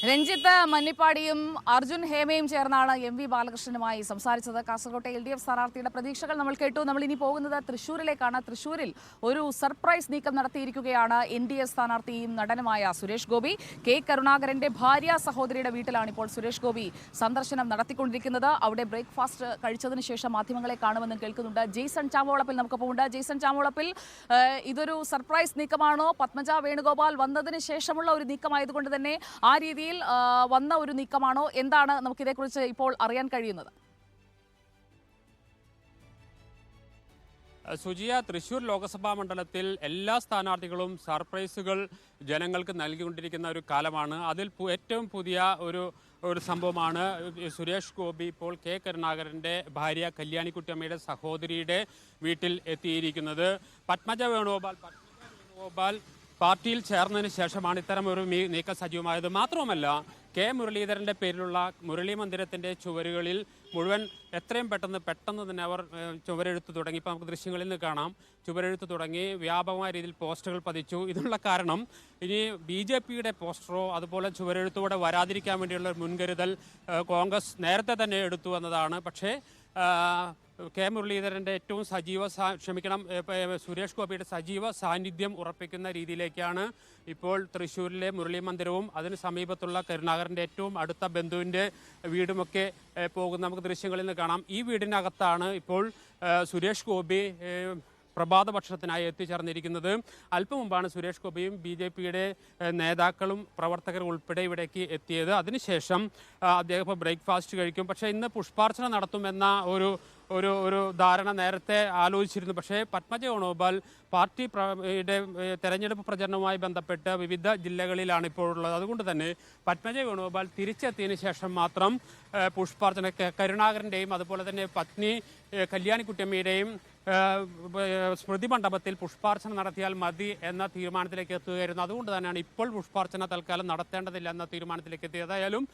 രഞ്ജിത്ത് മന്നിപ്പാടിയും അർജുൻ ഹേമയും ചേർന്നാണ് എം.വി. ബാലകൃഷ്ണനുമായി സംസാരിച്ചത്. കാസർകോട്ടെ LDF സ്ഥാനാർത്ഥിയുടെ പ്രതീക്ഷകൾ നമ്മൾ കേട്ടു. നമ്മൾ ഇനി പോകുന്നത് തൃശ്ശൂരിലേക്കാണ്. തൃശ്ശൂരിൽ ഒരു സർപ്രൈസ് നീക്കം നടത്തിയിരിക്കുകയാണ് NDS സ്ഥാനാർത്ഥിയും നടനുമായ സുരേഷ് ഗോപി. കെ കരുണാകരന്റെ ഭാര്യ സഹോദരിയുടെ വീട്ടിലാണ് ഇപ്പോൾ സുരേഷ് ഗോപി സന്ദർശനം നടത്തിക്കൊണ്ടിരിക്കുന്നത്. അവിടെ ബ്രേക്ക്ഫാസ്റ്റ് കഴിച്ചതിന് ശേഷം മാധ്യമങ്ങളെ കാണുമെന്നും കേൾക്കുന്നുണ്ട്. ജെയ്സൺ ചാമോളപ്പിൽ നമുക്കൊപ്പമുണ്ട്. ജെയ്സൺ ചാമോളപ്പിൽ, ഇതൊരു സർപ്രൈസ് നീക്കമാണോ? പത്മജ വേണുഗോപാൽ വന്നതിന് ശേഷമുള്ള ഒരു നീക്കമായതുകൊണ്ട് തന്നെ ആ രീതിയിൽ വന്ന ഒരു നീക്കമാണോ? എന്താണ് നമുക്കിതേക്കുറിച്ച് ഇപ്പോൾ അറിയാൻ കഴിയുന്നത്? സുജിയ, തൃശ്ശൂർ ലോക്സഭാ മണ്ഡലത്തിൽ എല്ലാ സ്ഥാനാർത്ഥികളും സർപ്രൈസുകൾ ജനങ്ങൾക്ക് നൽകിക്കൊണ്ടിരിക്കുന്ന ഒരു കാലമാണ്. അതിൽ ഏറ്റവും പുതിയ ഒരു സംഭവമാണ് സുരേഷ് ഗോപി ഇപ്പോൾ കെ കരുണാകരൻ്റെ ഭാര്യ കല്യാണിക്കുട്ടിയമ്മയുടെ സഹോദരിയുടെ വീട്ടിൽ എത്തിയിരിക്കുന്നത്. പത്മജ വേണുഗോപാൽ പാർട്ടിയിൽ ചേർന്നതിന് ശേഷമാണ് ഇത്തരം ഒരു നീക്കം സജീവമായത്. മാത്രവുമല്ല, കെ മുരളീധരൻ്റെ പേരിലുള്ള മുരളി മന്ദിരത്തിൻ്റെ ചുവരുകളിൽ മുഴുവൻ എത്രയും പെട്ടെന്ന് തന്നെ അവർ ചുവരെഴുത്ത് തുടങ്ങി. ഇപ്പോൾ നമുക്ക് ദൃശ്യങ്ങളിൽ നിന്ന് കാണാം, ചുവരെഴുത്ത് തുടങ്ങി, വ്യാപകമായ രീതിയിൽ പോസ്റ്ററുകൾ പതിച്ചു. ഇതിനുള്ള കാരണം ഇനി BJPയുടെ പോസ്റ്ററോ അതുപോലെ ചുവരെഴുത്തോടെ വരാതിരിക്കാൻ വേണ്ടിയുള്ള മുൻകരുതൽ കോൺഗ്രസ് നേരത്തെ തന്നെ എടുത്തു എന്നതാണ്. പക്ഷേ കെ മുരളീധരൻ്റെ ഏറ്റവും സുരേഷ് ഗോപിയുടെ സജീവ സാന്നിധ്യം ഉറപ്പിക്കുന്ന രീതിയിലേക്കാണ് ഇപ്പോൾ തൃശ്ശൂരിലെ മുരളി മന്ദിരവും അതിന് സമീപത്തുള്ള കരുണാകരൻ്റെ ഏറ്റവും അടുത്ത ബന്ധുവിൻ്റെ വീടുമൊക്കെ പോകുന്ന നമുക്ക് ദൃശ്യങ്ങളിൽ നിന്ന് കാണാം. ഈ വീടിനകത്താണ് ഇപ്പോൾ സുരേഷ് ഗോപി പ്രഭാത ഭക്ഷണത്തിനായി എത്തിച്ചേർന്നിരിക്കുന്നത്. അല്പം മുമ്പാണ് സുരേഷ് ഗോപിയും BJPയുടെ നേതാക്കളും പ്രവർത്തകരും ഉൾപ്പെടെ ഇവിടേക്ക് എത്തിയത്. അതിനുശേഷം അദ്ദേഹം ഇപ്പോൾ ബ്രേക്ക്ഫാസ്റ്റ് കഴിക്കും. പക്ഷേ ഇന്ന് പുഷ്പാർച്ചന നടത്തുമെന്ന ഒരു ധാരണ നേരത്തെ ആലോചിച്ചിരുന്നു. പക്ഷേ പത്മജ വേണുഗോപാൽ പാർട്ടിയുടെ തെരഞ്ഞെടുപ്പ് പ്രചരണവുമായി ബന്ധപ്പെട്ട് വിവിധ ജില്ലകളിലാണ് ഇപ്പോഴുള്ളത്. അതുകൊണ്ട് തന്നെ പത്മജ വേണുഗോപാൽ തിരിച്ചെത്തിയതിനു ശേഷം മാത്രം പുഷ്പാർച്ചന കരുണാകരൻ്റെയും അതുപോലെ തന്നെ പത്നി കല്യാണിക്കുട്ടിയമ്മയുടെയും സ്മൃതി മണ്ഡപത്തിൽ പുഷ്പാർച്ചന നടത്തിയാൽ മതി എന്ന തീരുമാനത്തിലേക്ക് എത്തുകയായിരുന്നു. അതുകൊണ്ട് തന്നെയാണ് ഇപ്പോൾ പുഷ്പാർച്ചന തൽക്കാലം നടത്തേണ്ടതില്ല എന്ന തീരുമാനത്തിലേക്ക് എത്തിയത്. ഏതായാലും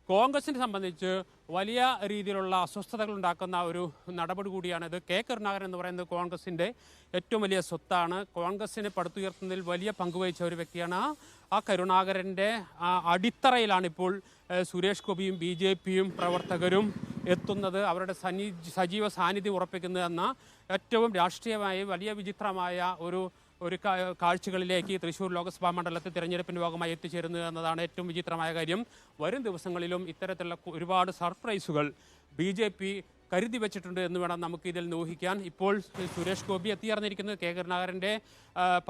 കോൺഗ്രസിനെ സംബന്ധിച്ച് വലിയ രീതിയിലുള്ള അസ്വസ്ഥതകൾ ഉണ്ടാക്കുന്ന ഒരു നടപടി കൂടിയാണിത്. കെ കരുണാകരൻ എന്ന് പറയുന്നത് കോൺഗ്രസിൻ്റെ ഏറ്റവും വലിയ സ്വത്താണ്. കോൺഗ്രസിനെ പടുത്തുയർത്തുന്നതിൽ വലിയ പങ്കുവഹിച്ച ഒരു വ്യക്തിയാണ്. ആ കരുണാകരൻ്റെ അടിത്തറയിലാണ് ഇപ്പോൾ സുരേഷ് ഗോപിയും BJPയും പ്രവർത്തകരും എത്തുന്നത്. അവരുടെ സജീവ സാന്നിധ്യം ഉറപ്പിക്കുന്നത് എന്ന ഏറ്റവും രാഷ്ട്രീയമായി വലിയ വിചിത്രമായ ഒരു കാഴ്ചകളിലേക്ക് തൃശ്ശൂർ ലോക്സഭാ മണ്ഡലത്തിൽ തിരഞ്ഞെടുപ്പിൻ്റെ ഭാഗമായി എത്തിച്ചേരുന്നത് എന്നതാണ് ഏറ്റവും വിചിത്രമായ കാര്യം. വരും ദിവസങ്ങളിലും ഇത്തരത്തിലുള്ള ഒരുപാട് സർപ്രൈസുകൾ BJP കരുതി വെച്ചിട്ടുണ്ട് എന്ന് വേണം നമുക്ക് ഇതിൽ ഊഹിക്കാൻ. ഇപ്പോൾ സുരേഷ് ഗോപി എത്തിച്ചേർന്നിരിക്കുന്നത് കെ കരുണാകരൻ്റെ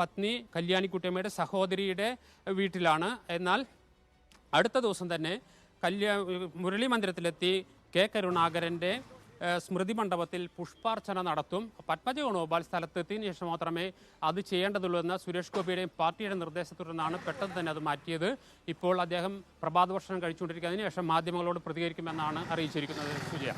പത്നി കല്യാണിക്കുട്ടിയമ്മയുടെ സഹോദരിയുടെ വീട്ടിലാണ്. എന്നാൽ അടുത്ത ദിവസം തന്നെ മുരളി മന്ദിരത്തിലെത്തി കെ കരുണാകരൻ്റെ സ്മൃതി മണ്ഡപത്തിൽ പുഷ്പാർച്ചന നടത്തും. പത്മജ വേണുഗോപാൽ സ്ഥലത്തെത്തിയതിനു ശേഷം മാത്രമേ അത് ചെയ്യേണ്ടതുള്ളൂ എന്ന സുരേഷ് ഗോപിയുടെയും പാർട്ടിയുടെ നിർദ്ദേശത്തുടർന്നാണ് പെട്ടെന്ന് തന്നെ അത് മാറ്റിയത്. ഇപ്പോൾ അദ്ദേഹം പ്രഭാത ഭക്ഷണം കഴിച്ചുകൊണ്ടിരിക്കുന്നതിന് ശേഷം മാധ്യമങ്ങളോട് പ്രതികരിക്കുമെന്നാണ് അറിയിച്ചിരിക്കുന്നത്. സുജിയ.